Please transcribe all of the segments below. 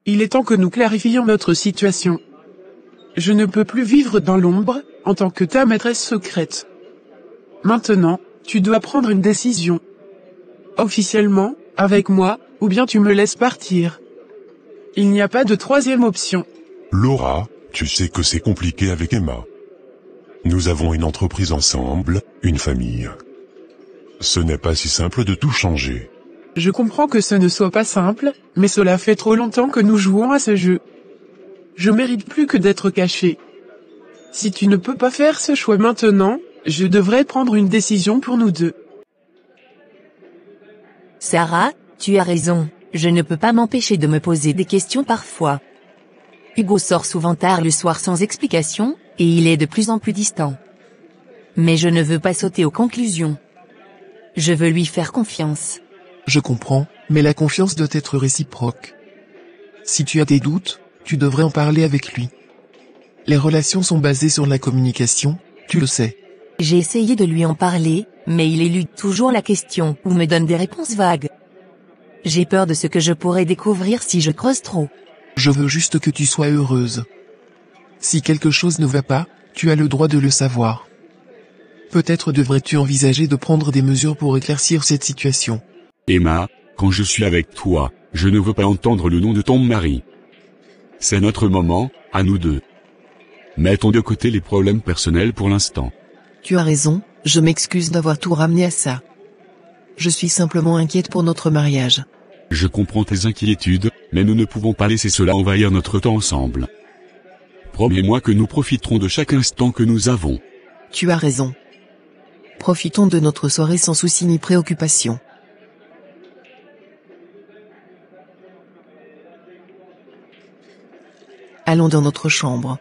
Il est temps que nous clarifions notre situation. Je ne peux plus vivre dans l'ombre, en tant que ta maîtresse secrète. Maintenant, tu dois prendre une décision. Officiellement, avec moi, ou bien tu me laisses partir. Il n'y a pas de troisième option. Laura, tu sais que c'est compliqué avec Emma. Nous avons une entreprise ensemble, une famille. Ce n'est pas si simple de tout changer. Je comprends que ce ne soit pas simple, mais cela fait trop longtemps que nous jouons à ce jeu. Je mérite plus que d'être caché. Si tu ne peux pas faire ce choix maintenant, je devrais prendre une décision pour nous deux. Sarah, tu as raison, je ne peux pas m'empêcher de me poser des questions parfois. Hugo sort souvent tard le soir sans explication, et il est de plus en plus distant. Mais je ne veux pas sauter aux conclusions. Je veux lui faire confiance. Je comprends, mais la confiance doit être réciproque. Si tu as des doutes, tu devrais en parler avec lui. Les relations sont basées sur la communication, tu le sais. J'ai essayé de lui en parler, mais il élude toujours la question ou me donne des réponses vagues. J'ai peur de ce que je pourrais découvrir si je creuse trop. Je veux juste que tu sois heureuse. Si quelque chose ne va pas, tu as le droit de le savoir. Peut-être devrais-tu envisager de prendre des mesures pour éclaircir cette situation. Emma, quand je suis avec toi, je ne veux pas entendre le nom de ton mari. C'est notre moment, à nous deux. Mettons de côté les problèmes personnels pour l'instant. Tu as raison, je m'excuse d'avoir tout ramené à ça. Je suis simplement inquiète pour notre mariage. Je comprends tes inquiétudes, mais nous ne pouvons pas laisser cela envahir notre temps ensemble. Promets-moi que nous profiterons de chaque instant que nous avons. Tu as raison. Profitons de notre soirée sans souci ni préoccupation. Allons dans notre chambre.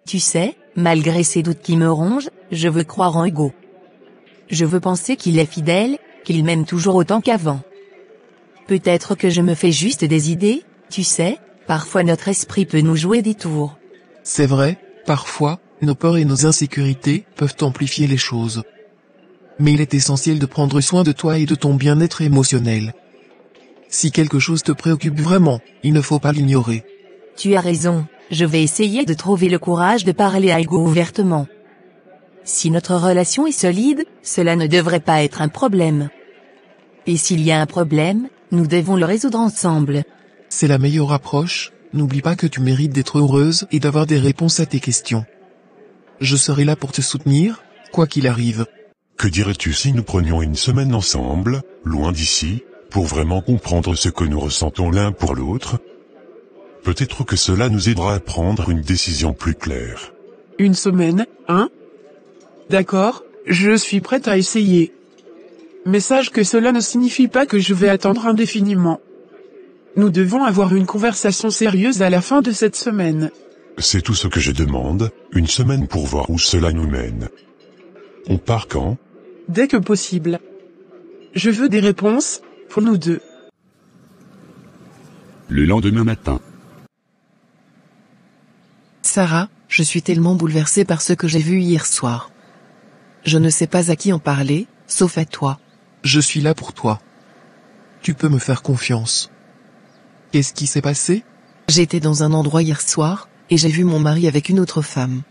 Tu sais, malgré ces doutes qui me rongent, je veux croire en Hugo. Je veux penser qu'il est fidèle, qu'il m'aime toujours autant qu'avant. Peut-être que je me fais juste des idées, tu sais, parfois notre esprit peut nous jouer des tours. C'est vrai, parfois, nos peurs et nos insécurités peuvent amplifier les choses. Mais il est essentiel de prendre soin de toi et de ton bien-être émotionnel. Si quelque chose te préoccupe vraiment, il ne faut pas l'ignorer. Tu as raison, je vais essayer de trouver le courage de parler à Hugo ouvertement. Si notre relation est solide, cela ne devrait pas être un problème. Et s'il y a un problème, nous devons le résoudre ensemble. C'est la meilleure approche, n'oublie pas que tu mérites d'être heureuse et d'avoir des réponses à tes questions. Je serai là pour te soutenir, quoi qu'il arrive. Que dirais-tu si nous prenions une semaine ensemble, loin d'ici, pour vraiment comprendre ce que nous ressentons l'un pour l'autre? Peut-être que cela nous aidera à prendre une décision plus claire. Une semaine, hein? D'accord, je suis prête à essayer. Mais sache que cela ne signifie pas que je vais attendre indéfiniment. Nous devons avoir une conversation sérieuse à la fin de cette semaine. C'est tout ce que je demande, une semaine pour voir où cela nous mène. On part quand? Dès que possible. Je veux des réponses, pour nous deux. Le lendemain matin. Sarah, je suis tellement bouleversée par ce que j'ai vu hier soir. Je ne sais pas à qui en parler, sauf à toi. Je suis là pour toi. Tu peux me faire confiance. Qu'est-ce qui s'est passé? J'étais dans un endroit hier soir, et j'ai vu mon mari avec une autre femme.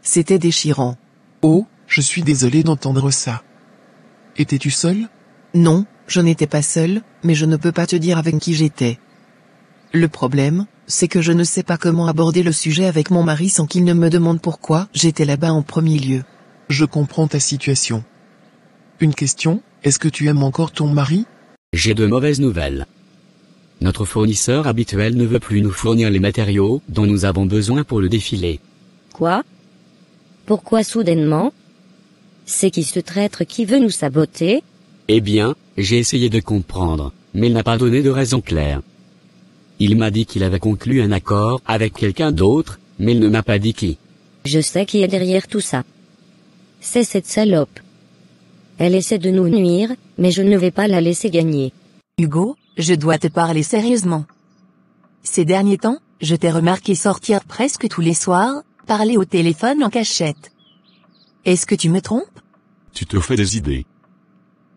C'était déchirant. Oh, je suis désolé d'entendre ça. Étais-tu seule? Non, je n'étais pas seule, mais je ne peux pas te dire avec qui j'étais. Le problème, c'est que je ne sais pas comment aborder le sujet avec mon mari sans qu'il ne me demande pourquoi j'étais là-bas en premier lieu. Je comprends ta situation. Une question, est-ce que tu aimes encore ton mari? J'ai de mauvaises nouvelles. Notre fournisseur habituel ne veut plus nous fournir les matériaux dont nous avons besoin pour le défilé. Quoi? Pourquoi soudainement? C'est qui ce traître qui veut nous saboter? Eh bien, j'ai essayé de comprendre, mais il n'a pas donné de raison claire. Il m'a dit qu'il avait conclu un accord avec quelqu'un d'autre, mais il ne m'a pas dit qui. Je sais qui est derrière tout ça. C'est cette salope. Elle essaie de nous nuire, mais je ne vais pas la laisser gagner. Hugo, je dois te parler sérieusement. Ces derniers temps, je t'ai remarqué sortir presque tous les soirs, parler au téléphone en cachette. Est-ce que tu me trompes? Tu te fais des idées.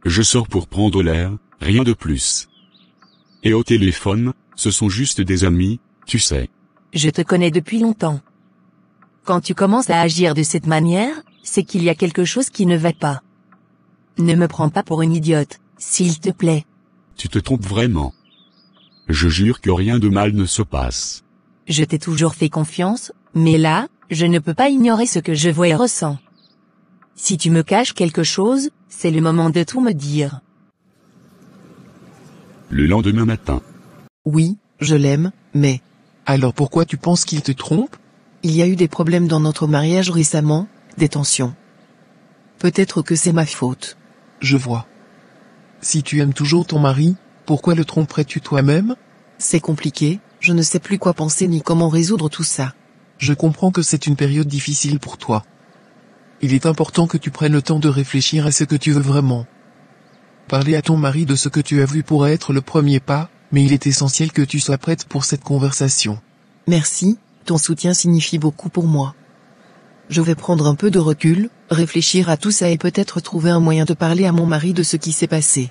Je sors pour prendre l'air, rien de plus. Et au téléphone, ce sont juste des amis, tu sais. Je te connais depuis longtemps. Quand tu commences à agir de cette manière, c'est qu'il y a quelque chose qui ne va pas. Ne me prends pas pour une idiote, s'il te plaît. Tu te trompes vraiment. Je jure que rien de mal ne se passe. Je t'ai toujours fait confiance, mais là, je ne peux pas ignorer ce que je vois et ressens. Si tu me caches quelque chose, c'est le moment de tout me dire. Le lendemain matin. Oui, je l'aime, mais Alors pourquoi tu penses qu'il te trompe? il y a eu des problèmes dans notre mariage récemment, des tensions. Peut-être que c'est ma faute. Je vois. Si tu aimes toujours ton mari, pourquoi le tromperais-tu toi-même? C'est compliqué, je ne sais plus quoi penser ni comment résoudre tout ça. Je comprends que c'est une période difficile pour toi. Il est important que tu prennes le temps de réfléchir à ce que tu veux vraiment. Parler à ton mari de ce que tu as vu pourrait être le premier pas, mais il est essentiel que tu sois prête pour cette conversation. Merci, ton soutien signifie beaucoup pour moi. Je vais prendre un peu de recul, réfléchir à tout ça et peut-être trouver un moyen de parler à mon mari de ce qui s'est passé.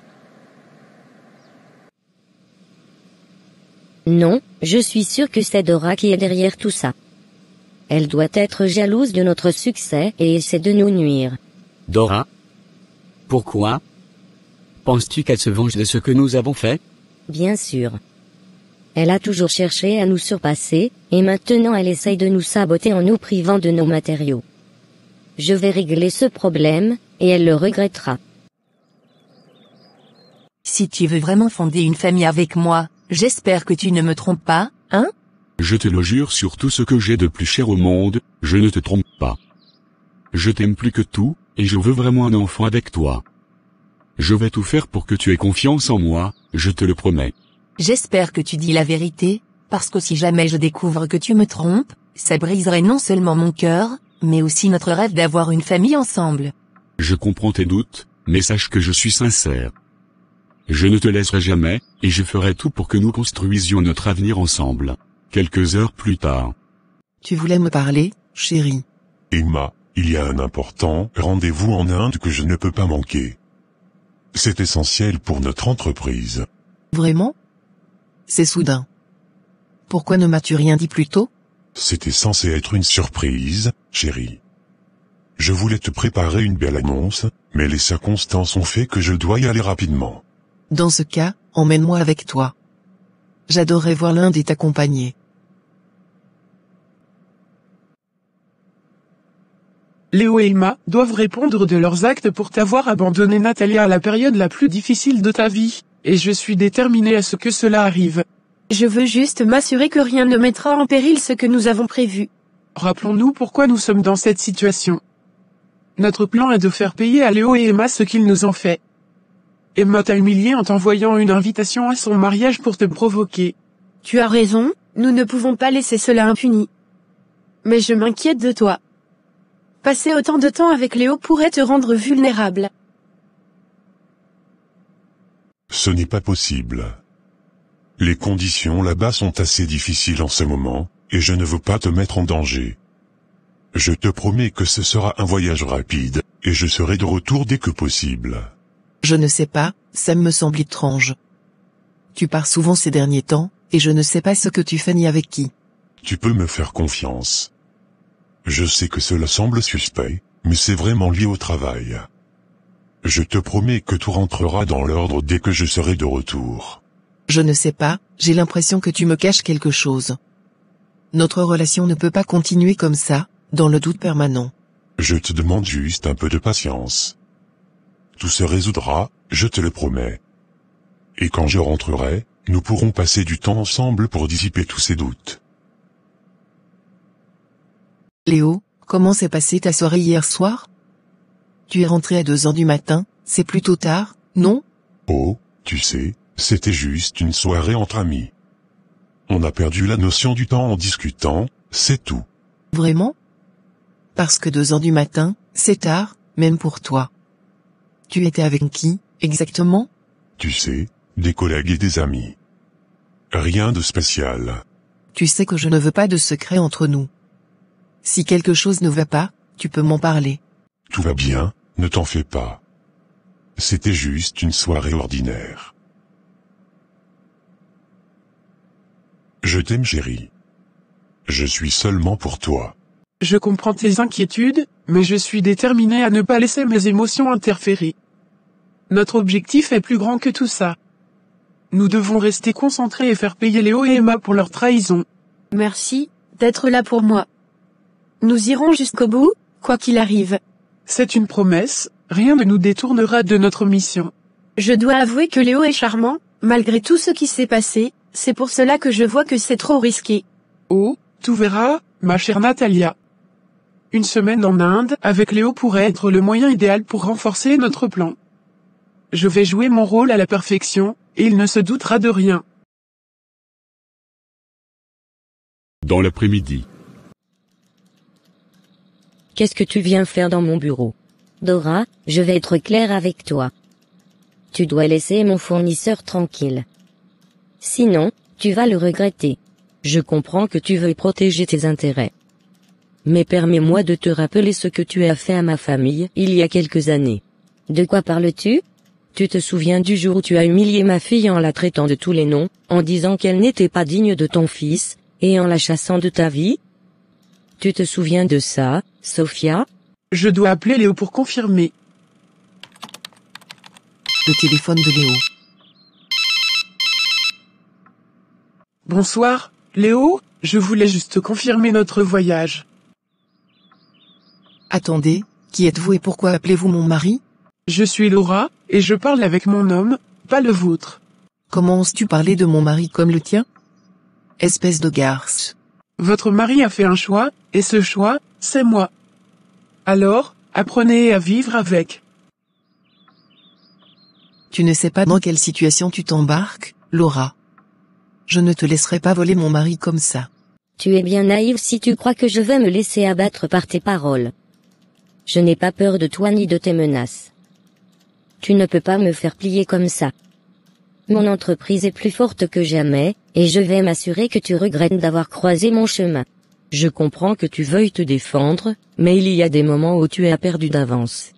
Non, je suis sûre que c'est Dora qui est derrière tout ça. Elle doit être jalouse de notre succès et essaie de nous nuire. Dora? Pourquoi? Penses-tu qu'elle se venge de ce que nous avons fait? Bien sûr. Elle a toujours cherché à nous surpasser, et maintenant elle essaye de nous saboter en nous privant de nos matériaux. Je vais régler ce problème, et elle le regrettera. Si tu veux vraiment fonder une famille avec moi, j'espère que tu ne me trompes pas, hein? Je te le jure sur tout ce que j'ai de plus cher au monde, je ne te trompe pas. Je t'aime plus que tout, et je veux vraiment un enfant avec toi. Je vais tout faire pour que tu aies confiance en moi, je te le promets. J'espère que tu dis la vérité, parce que si jamais je découvre que tu me trompes, ça briserait non seulement mon cœur, mais aussi notre rêve d'avoir une famille ensemble. Je comprends tes doutes, mais sache que je suis sincère. Je ne te laisserai jamais, et je ferai tout pour que nous construisions notre avenir ensemble. Quelques heures plus tard. Tu voulais me parler, chérie? Emma, il y a un important rendez-vous en Inde que je ne peux pas manquer. C'est essentiel pour notre entreprise. Vraiment? C'est soudain. Pourquoi ne m'as-tu rien dit plus tôt? C'était censé être une surprise, chérie. Je voulais te préparer une belle annonce, mais les circonstances ont fait que je dois y aller rapidement. Dans ce cas, emmène-moi avec toi. J'adorerais voir l'Inde et t'accompagner. Léo et Emma doivent répondre de leurs actes pour t'avoir abandonné Natalia à la période la plus difficile de ta vie, et je suis déterminée à ce que cela arrive. Je veux juste m'assurer que rien ne mettra en péril ce que nous avons prévu. Rappelons-nous pourquoi nous sommes dans cette situation. Notre plan est de faire payer à Léo et Emma ce qu'ils nous ont fait. Emma t'a humilié en t'envoyant une invitation à son mariage pour te provoquer. Tu as raison, nous ne pouvons pas laisser cela impuni. Mais je m'inquiète de toi. Passer autant de temps avec Léo pourrait te rendre vulnérable. Ce n'est pas possible. Les conditions là-bas sont assez difficiles en ce moment, et je ne veux pas te mettre en danger. Je te promets que ce sera un voyage rapide, et je serai de retour dès que possible. Je ne sais pas, ça me semble étrange. Tu pars souvent ces derniers temps, et je ne sais pas ce que tu fais ni avec qui. Tu peux me faire confiance. Je sais que cela semble suspect, mais c'est vraiment lié au travail. Je te promets que tout rentrera dans l'ordre dès que je serai de retour. Je ne sais pas, j'ai l'impression que tu me caches quelque chose. Notre relation ne peut pas continuer comme ça, dans le doute permanent. Je te demande juste un peu de patience. Tout se résoudra, je te le promets. Et quand je rentrerai, nous pourrons passer du temps ensemble pour dissiper tous ces doutes. Léo, comment s'est passée ta soirée hier soir? Tu es rentré à 2 heures du matin, c'est plutôt tard, non? Oh, tu sais, c'était juste une soirée entre amis. On a perdu la notion du temps en discutant, c'est tout. Vraiment? Parce que 2 heures du matin, c'est tard, même pour toi. Tu étais avec qui, exactement? Tu sais, des collègues et des amis. Rien de spécial. Tu sais que je ne veux pas de secret entre nous. Si quelque chose ne va pas, tu peux m'en parler. Tout va bien, ne t'en fais pas. C'était juste une soirée ordinaire. Je t'aime chérie. Je suis seulement pour toi. Je comprends tes inquiétudes, mais je suis déterminé à ne pas laisser mes émotions interférer. Notre objectif est plus grand que tout ça. Nous devons rester concentrés et faire payer Léo et Emma pour leur trahison. Merci, d'être là pour moi. Nous irons jusqu'au bout, quoi qu'il arrive. C'est une promesse, rien ne nous détournera de notre mission. Je dois avouer que Léo est charmant, malgré tout ce qui s'est passé, c'est pour cela que je vois que c'est trop risqué. Oh, tu verras, ma chère Natalia. Une semaine en Inde avec Léo pourrait être le moyen idéal pour renforcer notre plan. Je vais jouer mon rôle à la perfection, et il ne se doutera de rien. Dans l'après-midi. Qu'est-ce que tu viens faire dans mon bureau? Dora, je vais être claire avec toi. Tu dois laisser mon fournisseur tranquille. Sinon, tu vas le regretter. Je comprends que tu veuilles protéger tes intérêts. Mais permets-moi de te rappeler ce que tu as fait à ma famille il y a quelques années. De quoi parles-tu? Tu te souviens du jour où tu as humilié ma fille en la traitant de tous les noms, en disant qu'elle n'était pas digne de ton fils, et en la chassant de ta vie? Tu te souviens de ça, Sophia? Je dois appeler Léo pour confirmer. Le téléphone de Léo. Bonsoir, Léo, je voulais juste confirmer notre voyage. Attendez, qui êtes-vous et pourquoi appelez-vous mon mari? Je suis Laura, et je parle avec mon homme, pas le vôtre. Comment oses-tu parler de mon mari comme le tien? Espèce de garce. Votre mari a fait un choix, et ce choix, c'est moi. Alors, apprenez à vivre avec. Tu ne sais pas dans quelle situation tu t'embarques, Laura. Je ne te laisserai pas voler mon mari comme ça. Tu es bien naïve si tu crois que je vais me laisser abattre par tes paroles. Je n'ai pas peur de toi ni de tes menaces. Tu ne peux pas me faire plier comme ça. Mon entreprise est plus forte que jamais, et je vais m'assurer que tu regrettes d'avoir croisé mon chemin. Je comprends que tu veuilles te défendre, mais il y a des moments où tu as perdu d'avance.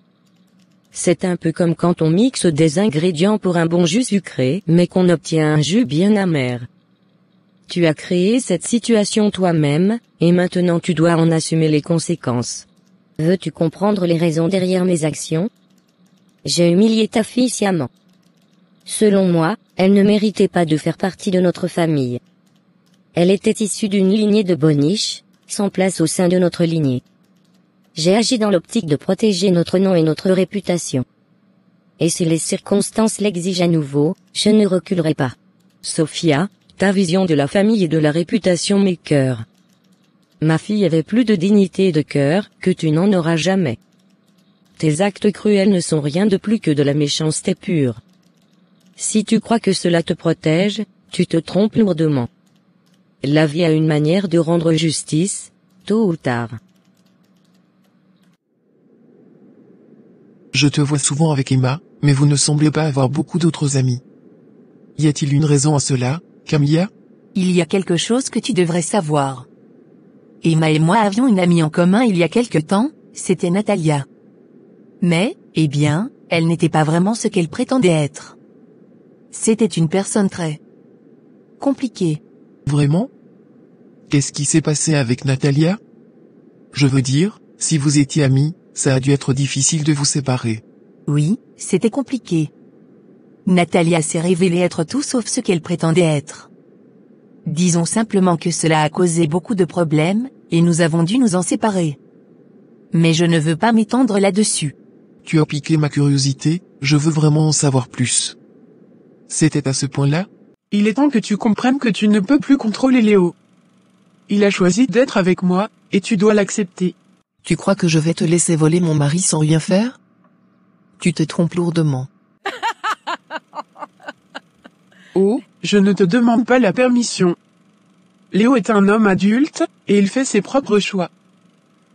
C'est un peu comme quand on mixe des ingrédients pour un bon jus sucré, mais qu'on obtient un jus bien amer. Tu as créé cette situation toi-même, et maintenant tu dois en assumer les conséquences. Veux-tu comprendre les raisons derrière mes actions? J'ai humilié ta fille sciemment. Selon moi, elle ne méritait pas de faire partie de notre famille. Elle était issue d'une lignée de boniches, sans place au sein de notre lignée. J'ai agi dans l'optique de protéger notre nom et notre réputation. Et si les circonstances l'exigent à nouveau, je ne reculerai pas. Sophia, ta vision de la famille et de la réputation m'écœure. Ma fille avait plus de dignité et de cœur que tu n'en auras jamais. Tes actes cruels ne sont rien de plus que de la méchanceté pure. Si tu crois que cela te protège, tu te trompes lourdement. La vie a une manière de rendre justice, tôt ou tard. Je te vois souvent avec Emma, mais vous ne semblez pas avoir beaucoup d'autres amis. Y a-t-il une raison à cela, Camilla? Il y a quelque chose que tu devrais savoir. Emma et moi avions une amie en commun il y a quelque temps, c'était Natalia. Mais, eh bien, elle n'était pas vraiment ce qu'elle prétendait être. C'était une personne très compliquée. Vraiment? Qu'est-ce qui s'est passé avec Natalia? Je veux dire, si vous étiez amis, ça a dû être difficile de vous séparer. Oui, c'était compliqué. Natalia s'est révélée être tout sauf ce qu'elle prétendait être. Disons simplement que cela a causé beaucoup de problèmes, et nous avons dû nous en séparer. Mais je ne veux pas m'étendre là-dessus. Tu as piqué ma curiosité, je veux vraiment en savoir plus. C'était à ce point-là? Il est temps que tu comprennes que tu ne peux plus contrôler Léo. Il a choisi d'être avec moi, et tu dois l'accepter. Tu crois que je vais te laisser voler mon mari sans rien faire? Tu te trompes lourdement. Oh, je ne te demande pas la permission. Léo est un homme adulte, et il fait ses propres choix.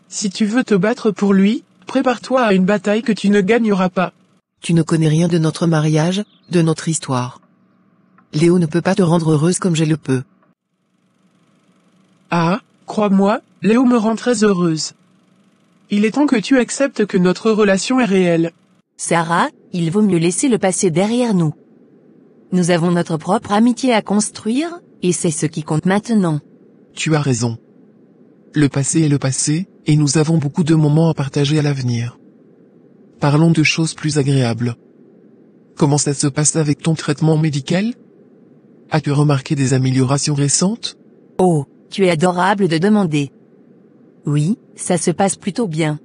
Si tu veux te battre pour lui, prépare-toi à une bataille que tu ne gagneras pas. Tu ne connais rien de notre mariage, de notre histoire. Léo ne peut pas te rendre heureuse comme je le peux. Ah, crois-moi, Léo me rend très heureuse. Il est temps que tu acceptes que notre relation est réelle. Sarah, il vaut mieux laisser le passé derrière nous. Nous avons notre propre amitié à construire, Et c'est ce qui compte maintenant. Tu as raison. Le passé est le passé, et nous avons beaucoup de moments à partager à l'avenir. Parlons de choses plus agréables. Comment ça se passe avec ton traitement médical? As-tu remarqué des améliorations récentes? Oh, tu es adorable de demander. Oui, ça se passe plutôt bien.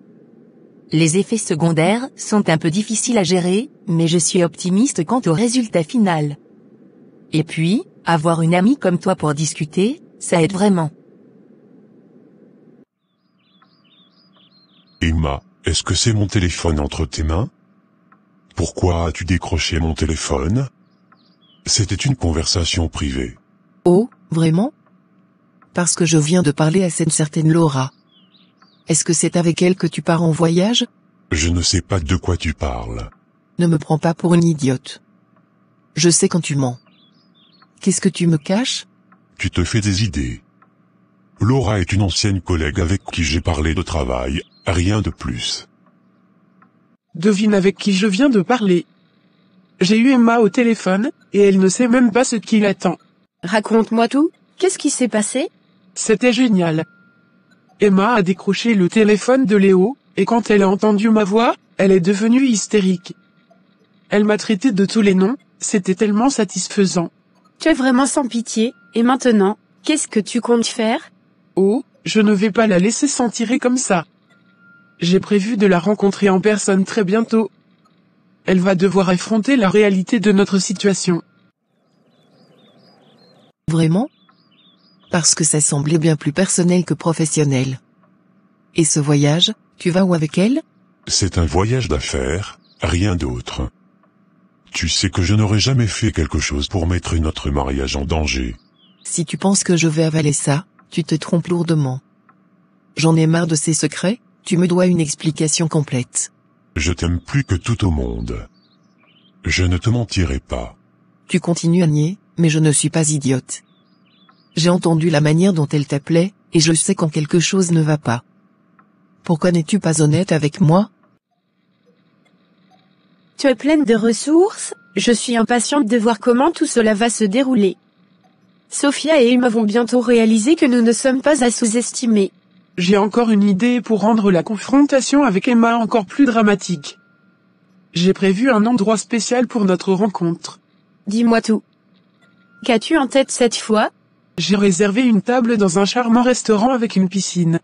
Les effets secondaires sont un peu difficiles à gérer, mais je suis optimiste quant au résultat final. Et puis, avoir une amie comme toi pour discuter, ça aide vraiment. Emma, est-ce que c'est mon téléphone entre tes mains? Pourquoi as-tu décroché mon téléphone? C'était une conversation privée. Oh, vraiment? Parce que je viens de parler à cette certaine Laura. Est-ce que c'est avec elle que tu pars en voyage? Je ne sais pas de quoi tu parles. Ne me prends pas pour une idiote. Je sais quand tu mens. Qu'est-ce que tu me caches? Tu te fais des idées. Laura est une ancienne collègue avec qui j'ai parlé de travail, rien de plus. Devine avec qui je viens de parler. J'ai eu Emma au téléphone, et elle ne sait même pas ce qui l'attend. Raconte-moi tout, qu'est-ce qui s'est passé? C'était génial. Emma a décroché le téléphone de Léo, et quand elle a entendu ma voix, elle est devenue hystérique. Elle m'a traité de tous les noms, c'était tellement satisfaisant. Tu es vraiment sans pitié, et maintenant, qu'est-ce que tu comptes faire? Oh, je ne vais pas la laisser s'en tirer comme ça. J'ai prévu de la rencontrer en personne très bientôt. Elle va devoir affronter la réalité de notre situation. Vraiment? Parce que ça semblait bien plus personnel que professionnel. Et ce voyage, tu vas où avec elle? C'est un voyage d'affaires, rien d'autre. Tu sais que je n'aurais jamais fait quelque chose pour mettre notre mariage en danger. Si tu penses que je vais avaler ça, tu te trompes lourdement. J'en ai marre de ces secrets, tu me dois une explication complète. Je t'aime plus que tout au monde. Je ne te mentirai pas. Tu continues à nier, mais je ne suis pas idiote. J'ai entendu la manière dont elle t'appelait, et je sais quand quelque chose ne va pas. Pourquoi n'es-tu pas honnête avec moi? Tu es pleine de ressources, je suis impatiente de voir comment tout cela va se dérouler. Sophia et Emma vont bientôt réaliser que nous ne sommes pas à sous-estimer. J'ai encore une idée pour rendre la confrontation avec Emma encore plus dramatique. J'ai prévu un endroit spécial pour notre rencontre. Dis-moi tout. Qu'as-tu en tête cette fois? J'ai réservé une table dans un charmant restaurant avec une piscine.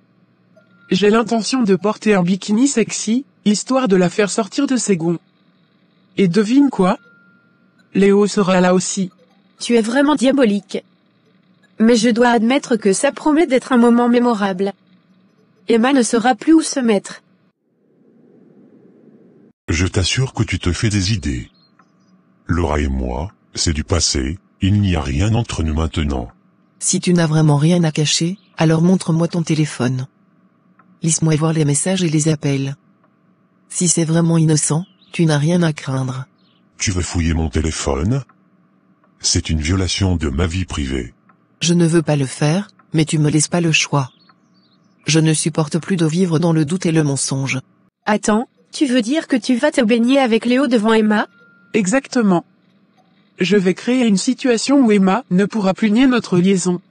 J'ai l'intention de porter un bikini sexy, histoire de la faire sortir de ses gonds. Et devine quoi? Léo sera là aussi. Tu es vraiment diabolique. Mais je dois admettre que ça promet d'être un moment mémorable. Emma ne saura plus où se mettre. Je t'assure que tu te fais des idées. Laura et moi, c'est du passé, il n'y a rien entre nous maintenant. Si tu n'as vraiment rien à cacher, alors montre-moi ton téléphone. Laisse-moi voir les messages et les appels. Si c'est vraiment innocent, tu n'as rien à craindre. Tu veux fouiller mon téléphone? C'est une violation de ma vie privée. Je ne veux pas le faire, mais tu me laisses pas le choix. Je ne supporte plus de vivre dans le doute et le mensonge. Attends, tu veux dire que tu vas te baigner avec Léo devant Emma? Exactement. Je vais créer une situation où Emma ne pourra plus nier notre liaison.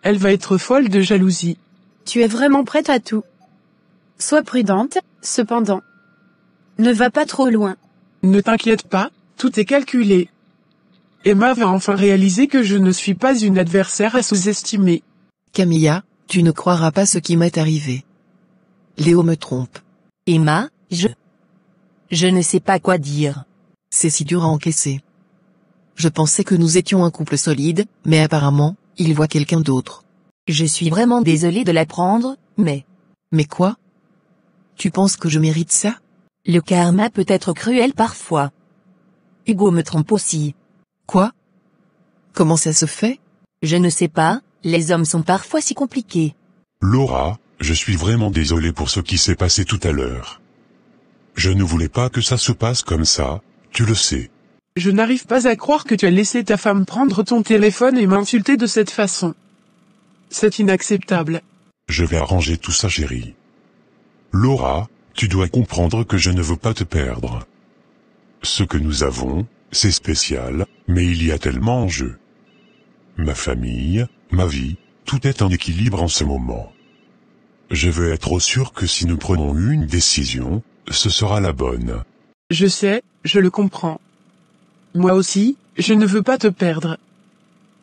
Elle va être folle de jalousie. Tu es vraiment prête à tout. Sois prudente, cependant. Ne va pas trop loin. Ne t'inquiète pas, tout est calculé. Emma va enfin réaliser que je ne suis pas une adversaire à sous-estimer. Camilla, tu ne croiras pas ce qui m'est arrivé. Léo me trompe. Emma, je ne sais pas quoi dire. C'est si dur à encaisser. Je pensais que nous étions un couple solide, mais apparemment, il voit quelqu'un d'autre. Je suis vraiment désolée de l'apprendre, mais... Mais quoi? Tu penses que je mérite ça? Le karma peut être cruel parfois. Hugo me trompe aussi. Quoi? Comment ça se fait? Je ne sais pas, les hommes sont parfois si compliqués. Laura, je suis vraiment désolé pour ce qui s'est passé tout à l'heure. Je ne voulais pas que ça se passe comme ça, tu le sais. Je n'arrive pas à croire que tu as laissé ta femme prendre ton téléphone et m'insulter de cette façon. C'est inacceptable. Je vais arranger tout ça, chérie. Laura, tu dois comprendre que je ne veux pas te perdre. Ce que nous avons, c'est spécial, mais il y a tellement en jeu. ma famille, ma vie, tout est en équilibre en ce moment. Je veux être sûr que si nous prenons une décision, ce sera la bonne. Je sais, je le comprends. Moi aussi, je ne veux pas te perdre.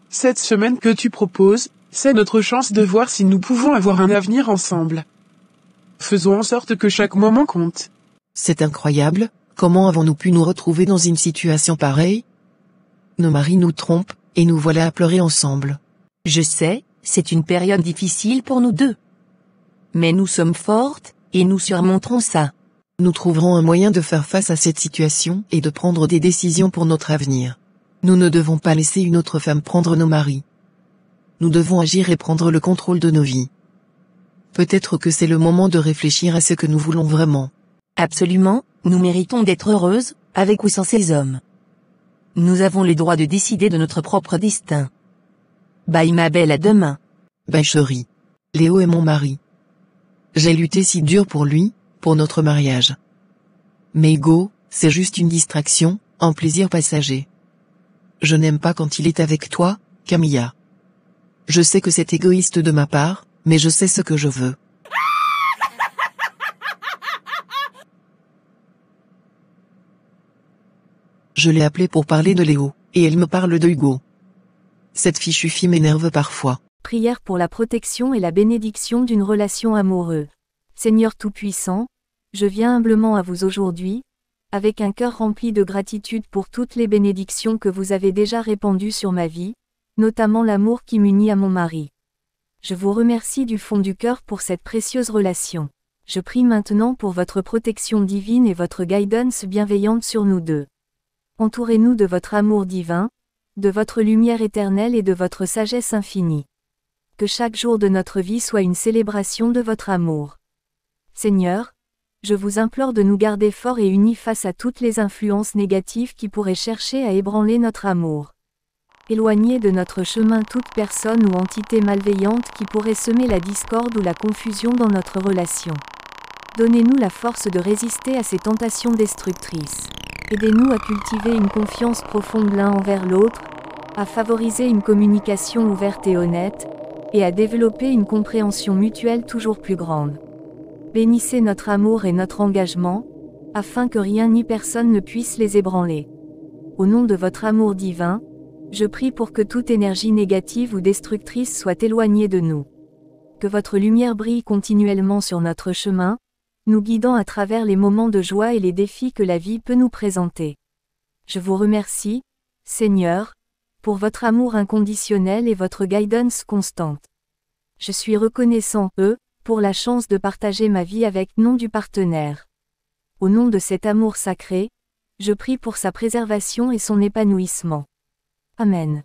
Cette semaine que tu proposes, c'est notre chance de voir si nous pouvons avoir un avenir ensemble. Faisons en sorte que chaque moment compte. C'est incroyable, comment avons-nous pu nous retrouver dans une situation pareille? Nos maris nous trompent, et nous voilà à pleurer ensemble. Je sais, c'est une période difficile pour nous deux. Mais nous sommes fortes, et nous surmonterons ça. Nous trouverons un moyen de faire face à cette situation et de prendre des décisions pour notre avenir. Nous ne devons pas laisser une autre femme prendre nos maris. Nous devons agir et prendre le contrôle de nos vies. Peut-être que c'est le moment de réfléchir à ce que nous voulons vraiment. Absolument, nous méritons d'être heureuses, avec ou sans ces hommes. Nous avons le droit de décider de notre propre destin. Bye ma belle, à demain. Bye chérie. Léo est mon mari. J'ai lutté si dur pour lui, pour notre mariage. Mais Hugo, c'est juste une distraction, un plaisir passager. Je n'aime pas quand il est avec toi, Camilla. Je sais que c'est égoïste de ma part, mais je sais ce que je veux. Je l'ai appelée pour parler de Léo, et elle me parle de Hugo. Cette fichue fille m'énerve parfois. Prière pour la protection et la bénédiction d'une relation amoureuse. Seigneur Tout-Puissant, je viens humblement à vous aujourd'hui, avec un cœur rempli de gratitude pour toutes les bénédictions que vous avez déjà répandues sur ma vie, notamment l'amour qui m'unit à mon mari. Je vous remercie du fond du cœur pour cette précieuse relation. Je prie maintenant pour votre protection divine et votre guidance bienveillante sur nous deux. Entourez-nous de votre amour divin, de votre lumière éternelle et de votre sagesse infinie. Que chaque jour de notre vie soit une célébration de votre amour. Seigneur, je vous implore de nous garder forts et unis face à toutes les influences négatives qui pourraient chercher à ébranler notre amour. Éloignez de notre chemin toute personne ou entité malveillante qui pourrait semer la discorde ou la confusion dans notre relation. Donnez-nous la force de résister à ces tentations destructrices. Aidez-nous à cultiver une confiance profonde l'un envers l'autre, à favoriser une communication ouverte et honnête, et à développer une compréhension mutuelle toujours plus grande. Bénissez notre amour et notre engagement, afin que rien ni personne ne puisse les ébranler. Au nom de votre amour divin, je prie pour que toute énergie négative ou destructrice soit éloignée de nous. Que votre lumière brille continuellement sur notre chemin, nous guidant à travers les moments de joie et les défis que la vie peut nous présenter. Je vous remercie, Seigneur, pour votre amour inconditionnel et votre guidance constante. Je suis reconnaissant, pour la chance de partager ma vie avec nom du partenaire. Au nom de cet amour sacré, je prie pour sa préservation et son épanouissement. Amen.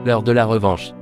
L'heure de la revanche.